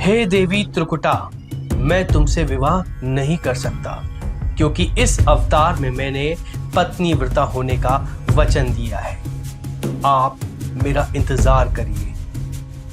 हे देवी त्रिकुटा, मैं तुमसे विवाह नहीं कर सकता क्योंकि इस अवतार में मैंने पत्नी व्रता होने का वचन दिया है। आप मेरा इंतजार करिए।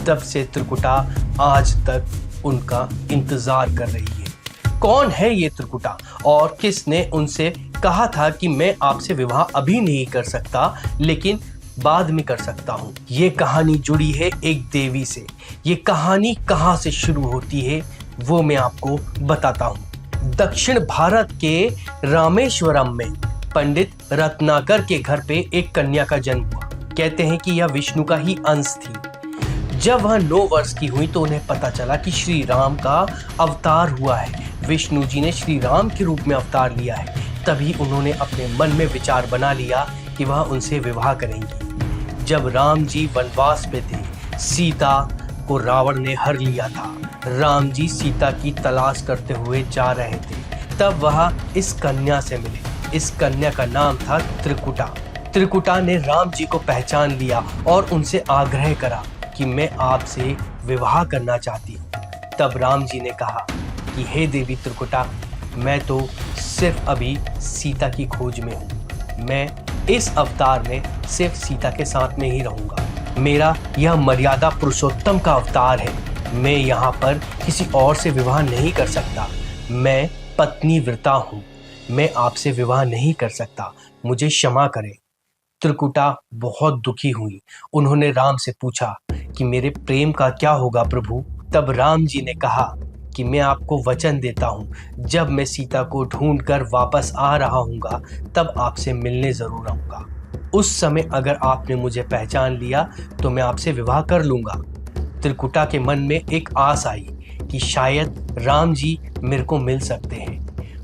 तब से त्रिकुटा आज तक उनका इंतजार कर रही है। कौन है ये त्रिकुटा और किसने उनसे कहा था कि मैं आपसे विवाह अभी नहीं कर सकता लेकिन बाद में कर सकता हूँ। ये कहानी जुड़ी है एक देवी से। ये कहानी कहाँ से शुरू होती है वो मैं आपको बताता हूँ। दक्षिण भारत के रामेश्वरम में पंडित रत्नाकर के घर पे एक कन्या का जन्म हुआ। कहते हैं कि यह विष्णु का ही अंश थी। जब वह 9 वर्ष की हुई तो उन्हें पता चला कि श्री राम का अवतार हुआ है। विष्णु जी ने श्री राम के रूप में अवतार लिया है। तभी उन्होंने अपने मन में विचार बना लिया कि वह उनसे विवाह करेंगी। जब राम जी वनवास पे थे, सीता को रावण ने हर लिया था। राम जी सीता की तलाश करते हुए जा रहे थे। तब वह इस कन्या से मिले। इस कन्या का नाम था त्रिकुटा। त्रिकुटा ने राम जी को पहचान लिया और उनसे आग्रह करा कि मैं आपसे विवाह करना चाहती हूँ। तब राम जी ने कहा कि हे देवी त्रिकुटा, मैं तो सिर्फ अभी सीता की खोज में हूँ। मैं इस अवतार में सिर्फ सीता के साथ में ही रहूंगा। मेरा यह मर्यादा पुरुषोत्तम का अवतार है। मैं यहाँ पर किसी और से विवाह नहीं कर सकता। मैं पत्नी व्रता हूँ। मैं आपसे विवाह नहीं कर सकता। मुझे क्षमा करें। त्रिकुटा बहुत दुखी हुई। उन्होंने राम से पूछा कि मेरे प्रेम का क्या होगा प्रभु। तब राम जी ने कहा कि मैं आपको वचन देता हूँ, जब मैं सीता को ढूंढकर वापस आ रहा हूँगा तब आपसे मिलने जरूर आऊँगा। उस समय अगर आपने मुझे पहचान लिया तो मैं आपसे विवाह कर लूँगा। त्रिकुटा के मन में एक आस आई कि शायद राम जी मेरे को मिल सकते हैं।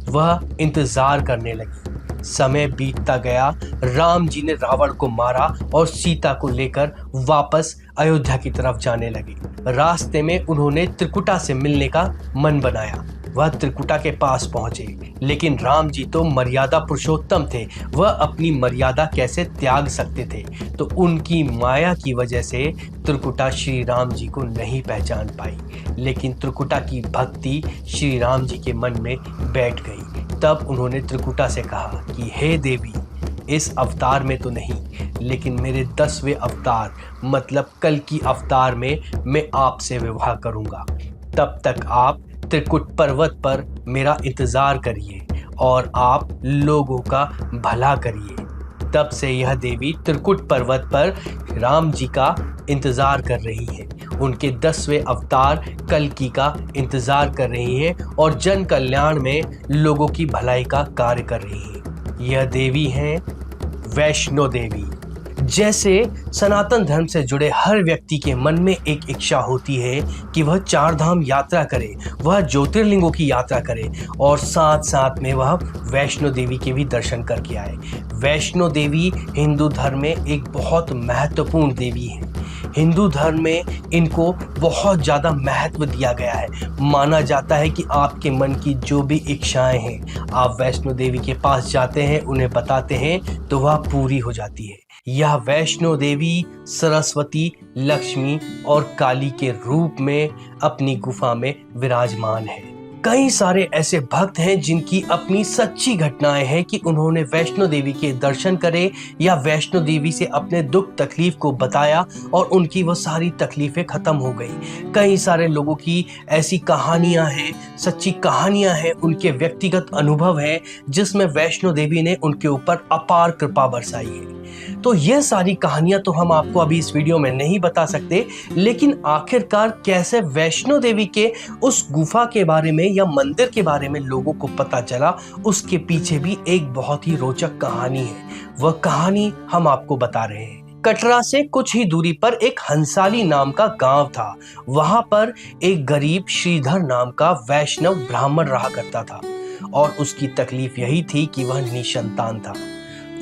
वह इंतजार करने लगी। समय बीतता गया। राम जी ने रावण को मारा और सीता को लेकर वापस अयोध्या की तरफ जाने लगे। रास्ते में उन्होंने त्रिकुटा से मिलने का मन बनाया। वह त्रिकुटा के पास पहुंचे, लेकिन राम जी तो मर्यादा पुरुषोत्तम थे। वह अपनी मर्यादा कैसे त्याग सकते थे। तो उनकी माया की वजह से त्रिकुटा श्री राम जी को नहीं पहचान पाई। लेकिन त्रिकुटा की भक्ति श्री राम जी के मन में बैठ गई। तब उन्होंने त्रिकुटा से कहा कि हे देवी, इस अवतार में तो नहीं लेकिन मेरे 10वें अवतार मतलब कल की अवतार में मैं आपसे विवाह करूंगा। तब तक आप त्रिकुट पर्वत पर मेरा इंतजार करिए और आप लोगों का भला करिए। तब से यह देवी त्रिकुट पर्वत पर राम जी का इंतजार कर रही है। उनके 10वें अवतार कल्कि का इंतजार कर रही है और जन कल्याण में लोगों की भलाई का कार्य कर रही है। यह देवी हैं वैष्णो देवी। जैसे सनातन धर्म से जुड़े हर व्यक्ति के मन में एक इच्छा होती है कि वह 4 धाम यात्रा करे, वह ज्योतिर्लिंगों की यात्रा करे और साथ साथ में वह वैष्णो देवी के भी दर्शन करके आए। वैष्णो देवी हिंदू धर्म में एक बहुत महत्वपूर्ण देवी है। हिंदू धर्म में इनको बहुत ज़्यादा महत्व दिया गया है। माना जाता है कि आपके मन की जो भी इच्छाएं हैं, आप वैष्णो देवी के पास जाते हैं, उन्हें बताते हैं तो वह पूरी हो जाती है। यह वैष्णो देवी सरस्वती, लक्ष्मी और काली के रूप में अपनी गुफा में विराजमान है। कई सारे ऐसे भक्त हैं जिनकी अपनी सच्ची घटनाएं हैं कि उन्होंने वैष्णो देवी के दर्शन करे या वैष्णो देवी से अपने दुख तकलीफ को बताया और उनकी वो सारी तकलीफें खत्म हो गई। कई सारे लोगों की ऐसी कहानियां हैं, सच्ची कहानियां हैं, उनके व्यक्तिगत अनुभव है जिसमें वैष्णो देवी ने उनके ऊपर अपार कृपा बरसाई है। तो ये सारी कहानियां तो हम आपको अभी इस वीडियो में नहीं बता सकते, लेकिन आखिरकार कैसे वैष्णो देवी के उस गुफा के बारे में या मंदिर के बारे में लोगों को पता चला, उसके पीछे भी एक बहुत ही रोचक कहानी है। वह कहानी हम आपको बता रहे हैं। कटरा से कुछ ही दूरी पर एक हंसाली नाम का गांव था। वहां पर एक गरीब श्रीधर नाम का वैष्णव ब्राह्मण रहा करता था और उसकी तकलीफ यही थी कि वह निसंतान था।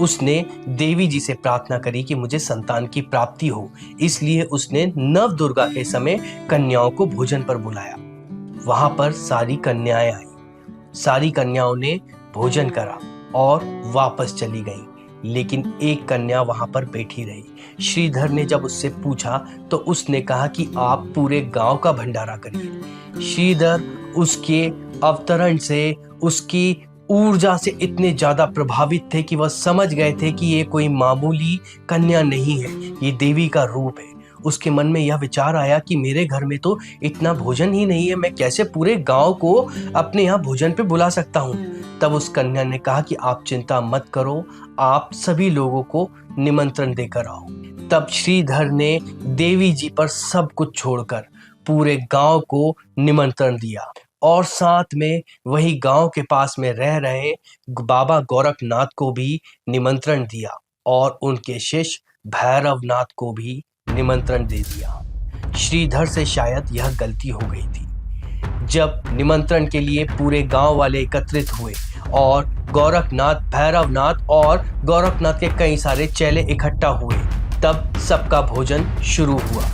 उसने देवी जी से प्रार्थना करी कि मुझे संतान की प्राप्ति हो। इसलिए उसने नव दुर्गा के समय कन्याओं को भोजन पर बुलाया। वहां पर सारी कन्याएं आई। सारी कन्याओं ने भोजन करा और वापस चली गईं। लेकिन एक कन्या वहां पर बैठी रही। श्रीधर ने जब उससे पूछा तो उसने कहा कि आप पूरे गांव का भंडारा करिए। श्रीधर उसके अवतरण से, उसकी ऊर्जा से इतने ज्यादा प्रभावित थे कि वह समझ गए थे कि ये कोई मामूली कन्या नहीं है, ये देवी का रूप है। उसके मन में यह विचार आया कि मेरे घर में तो इतना भोजन ही नहीं है, मैं कैसे पूरे गांव को अपने यहाँ भोजन पे बुला सकता हूँ। तब उस कन्या ने कहा कि आप चिंता मत करो, आप सभी लोगों को निमंत्रण देकर आओ। तब श्रीधर ने देवी जी पर सब कुछ छोड़कर पूरे गांव को निमंत्रण दिया और साथ में वही गांव के पास में रह रहे बाबा गोरखनाथ को भी निमंत्रण दिया और उनके शिष्य भैरवनाथ को भी निमंत्रण दे दिया। श्रीधर से शायद यह गलती हो गई थी। जब निमंत्रण के लिए पूरे गांव वाले एकत्रित हुए और गोरखनाथ, भैरवनाथ और गोरखनाथ के कई सारे चेले इकट्ठा हुए, तब सबका भोजन शुरू हुआ।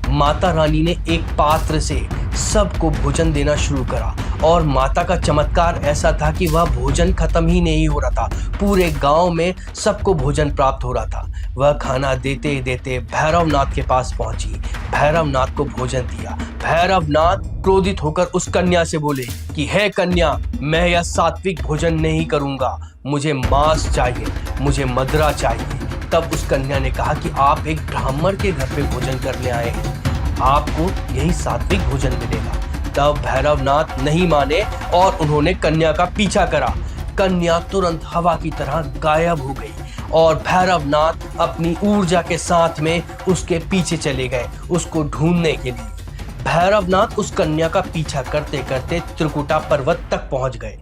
माता रानी ने एक पात्र से सबको भोजन देना शुरू करा और माता का चमत्कार ऐसा था कि वह भोजन खत्म ही नहीं हो रहा था। पूरे गांव में सबको भोजन प्राप्त हो रहा था। वह खाना देते देते भैरवनाथ के पास पहुंची, भैरवनाथ को भोजन दिया। भैरवनाथ क्रोधित होकर उस कन्या से बोले कि हे कन्या, मैं यह सात्विक भोजन नहीं करूंगा, मुझे मांस चाहिए, मुझे मदिरा चाहिए। तब उस कन्या ने कहा कि आप एक ब्राह्मण के घर पे भोजन करने आए हैं, आपको यही सात्विक भोजन मिलेगा। तब भैरवनाथ नहीं माने और उन्होंने कन्या का पीछा करा। कन्या तुरंत हवा की तरह गायब हो गई और भैरवनाथ अपनी ऊर्जा के साथ में उसके पीछे चले गए उसको ढूंढने के लिए। भैरवनाथ उस कन्या का पीछा करते करते त्रिकुटा पर्वत तक पहुंच गए।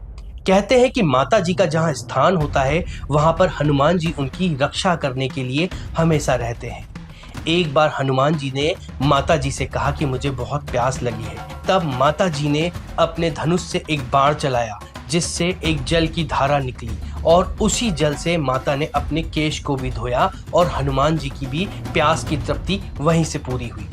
कहते हैं कि माता जी का जहां स्थान होता है वहां पर हनुमान जी उनकी रक्षा करने के लिए हमेशा रहते हैं। एक बार हनुमान जी ने माता जी से कहा कि मुझे बहुत प्यास लगी है। तब माता जी ने अपने धनुष से एक बाण चलाया जिससे एक जल की धारा निकली और उसी जल से माता ने अपने केश को भी धोया और हनुमान जी की भी प्यास की तृप्ति वहीं से पूरी हुई।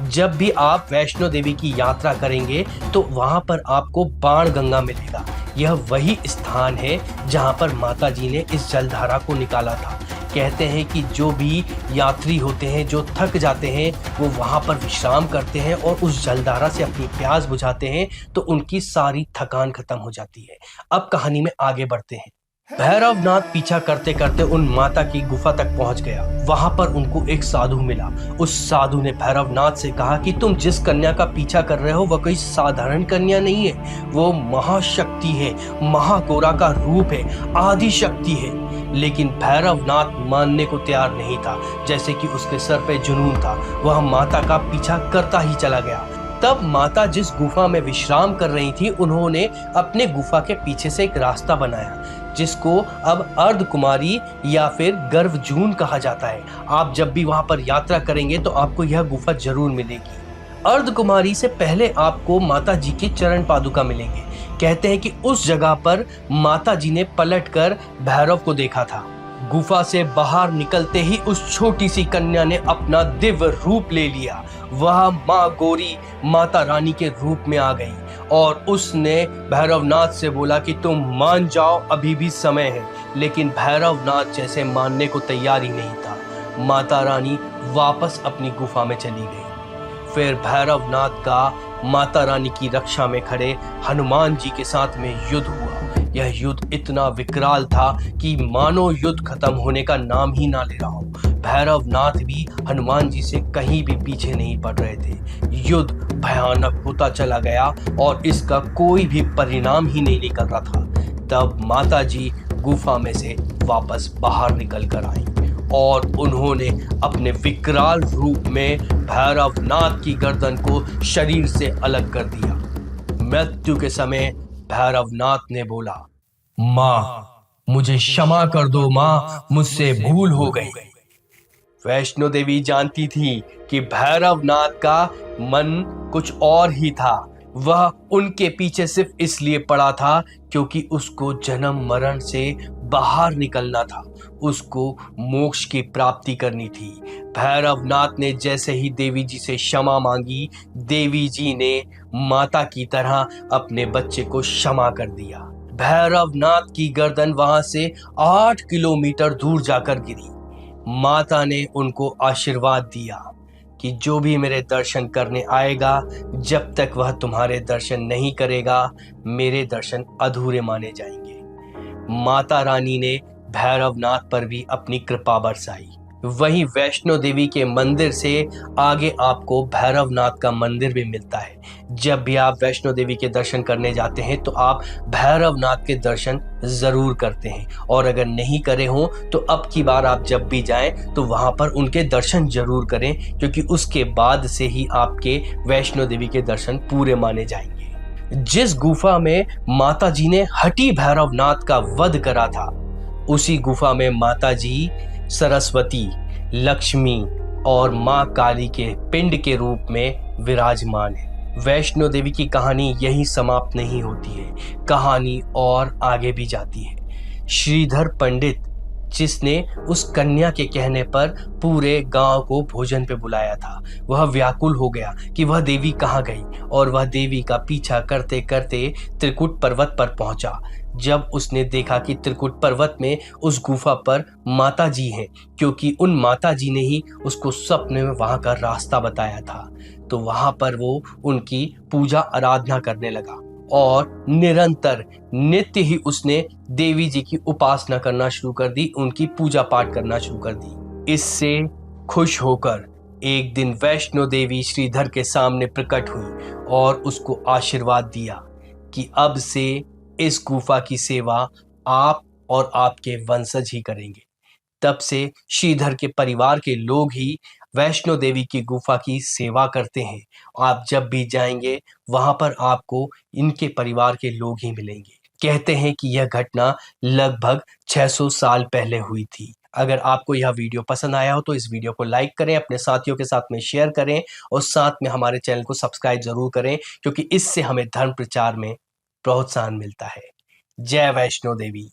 जब भी आप वैष्णो देवी की यात्रा करेंगे तो वहां पर आपको बाण गंगा मिलेगा। यह वही स्थान है जहां पर माता जी ने इस जलधारा को निकाला था। कहते हैं कि जो भी यात्री होते हैं, जो थक जाते हैं, वो वहां पर विश्राम करते हैं और उस जलधारा से अपनी प्यास बुझाते हैं तो उनकी सारी थकान खत्म हो जाती है। अब कहानी में आगे बढ़ते हैं। भैरवनाथ पीछा करते करते उन माता की गुफा तक पहुंच गया। वहां पर उनको एक साधु मिला। उस साधु ने भैरवनाथ से कहा कि तुम जिस कन्या का पीछा कर रहे हो वह कोई साधारण कन्या नहीं है, वो महाशक्ति है, महागौरा का रूप है, आदि शक्ति है। लेकिन भैरवनाथ मानने को तैयार नहीं था। जैसे कि उसके सर पे जुनून था, वह माता का पीछा करता ही चला गया। तब माता जिस गुफा में विश्राम कर रही थी, उन्होंने अपने गुफा के पीछे से एक रास्ता बनाया जिसको अब अर्धकुमारी या फिर गर्भजून कहा जाता है। आप जब भी वहां पर यात्रा करेंगे तो आपको यह गुफा जरूर मिलेगी। अर्धकुमारी से पहले आपको माता जी की चरण पादुका मिलेंगे। कहते हैं कि उस जगह पर माता जी ने पलटकर भैरव को देखा था। गुफा से बाहर निकलते ही उस छोटी सी कन्या ने अपना दिव्य रूप ले लिया। वह माँ गौरी माता रानी के रूप में आ गई और उसने भैरवनाथ से बोला कि तुम मान जाओ, अभी भी समय है। लेकिन भैरवनाथ जैसे मानने को तैयार ही नहीं था। माता रानी वापस अपनी गुफा में चली गई। फिर भैरवनाथ का माता रानी की रक्षा में खड़े हनुमान जी के साथ में युद्ध हुआ। यह युद्ध इतना विकराल था कि मानो युद्ध खत्म होने का नाम ही ना ले रहा हो। भैरवनाथ भी हनुमान जी से कहीं भी पीछे नहीं पड़ रहे थे। युद्ध भयानक होता चला गया और इसका कोई भी परिणाम ही नहीं निकल रहा था। तब माता जी गुफा में से वापस बाहर निकल कर आई और उन्होंने अपने विकराल रूप में भैरवनाथ की गर्दन को शरीर से अलग कर दिया। मृत्यु के समय भैरवनाथ ने बोला, माँ मुझे क्षमा कर दो, माँ मुझसे भूल हो गई। वैष्णो देवी जानती थी कि भैरवनाथ का मन कुछ और ही था। वह उनके पीछे सिर्फ इसलिए पड़ा था क्योंकि उसको जन्म मरण से बाहर निकलना था, उसको मोक्ष की प्राप्ति करनी थी। भैरवनाथ ने जैसे ही देवी जी से क्षमा मांगी, देवी जी ने माता की तरह अपने बच्चे को क्षमा कर दिया। भैरवनाथ की गर्दन वहां से 8 किलोमीटर दूर जाकर गिरी। माता ने उनको आशीर्वाद दिया कि जो भी मेरे दर्शन करने आएगा, जब तक वह तुम्हारे दर्शन नहीं करेगा, मेरे दर्शन अधूरे माने जाएंगे। माता रानी ने भैरवनाथ पर भी अपनी कृपा बरसाई। वहीं वैष्णो देवी के मंदिर से आगे आपको भैरवनाथ का मंदिर भी मिलता है। जब भी आप वैष्णो देवी के दर्शन करने जाते हैं तो आप भैरवनाथ के दर्शन जरूर करते हैं, और अगर नहीं करे हों तो अब की बार आप जब भी जाएं तो वहां पर उनके दर्शन जरूर करें, क्योंकि उसके बाद से ही आपके वैष्णो देवी के दर्शन पूरे माने जाएंगे। जिस गुफा में माता जी ने हठी भैरवनाथ का वध करा था, उसी गुफा में माता जी सरस्वती, लक्ष्मी और मां काली के पिंड के रूप में विराजमान है। वैष्णो देवी की कहानी यही समाप्त नहीं होती है, कहानी और आगे भी जाती है। श्रीधर पंडित, जिसने उस कन्या के कहने पर पूरे गांव को भोजन पे बुलाया था, वह व्याकुल हो गया कि वह देवी कहाँ गई, और वह देवी का पीछा करते करते त्रिकुट पर्वत पर पहुंचा। जब उसने देखा कि त्रिकुट पर्वत में उस गुफा पर माता जी हैं, क्योंकि उन माता जी ने ही उसको सपने में वहां का रास्ता बताया था, तो वहां पर वो उनकी पूजा आराधना करने लगा और निरंतर नित्य ही उसने देवी जी की उपासना करना शुरू कर दी, उनकी पूजा पाठ करना शुरू कर दी। इससे खुश होकर एक दिन वैष्णो देवी श्रीधर के सामने प्रकट हुई और उसको आशीर्वाद दिया कि अब से इस गुफा की सेवा आप और आपके वंशज ही करेंगे। तब से श्रीधर के परिवार के लोग ही वैष्णो देवी की गुफा की सेवा करते हैं। आप जब भी जाएंगे वहां पर आपको इनके परिवार के लोग ही मिलेंगे। कहते हैं कि यह घटना लगभग 600 साल पहले हुई थी। अगर आपको यह वीडियो पसंद आया हो तो इस वीडियो को लाइक करें, अपने साथियों के साथ में शेयर करें और साथ में हमारे चैनल को सब्सक्राइब जरूर करें, क्योंकि इससे हमें धर्म प्रचार में प्रोत्साहन मिलता है। जय वैष्णो देवी।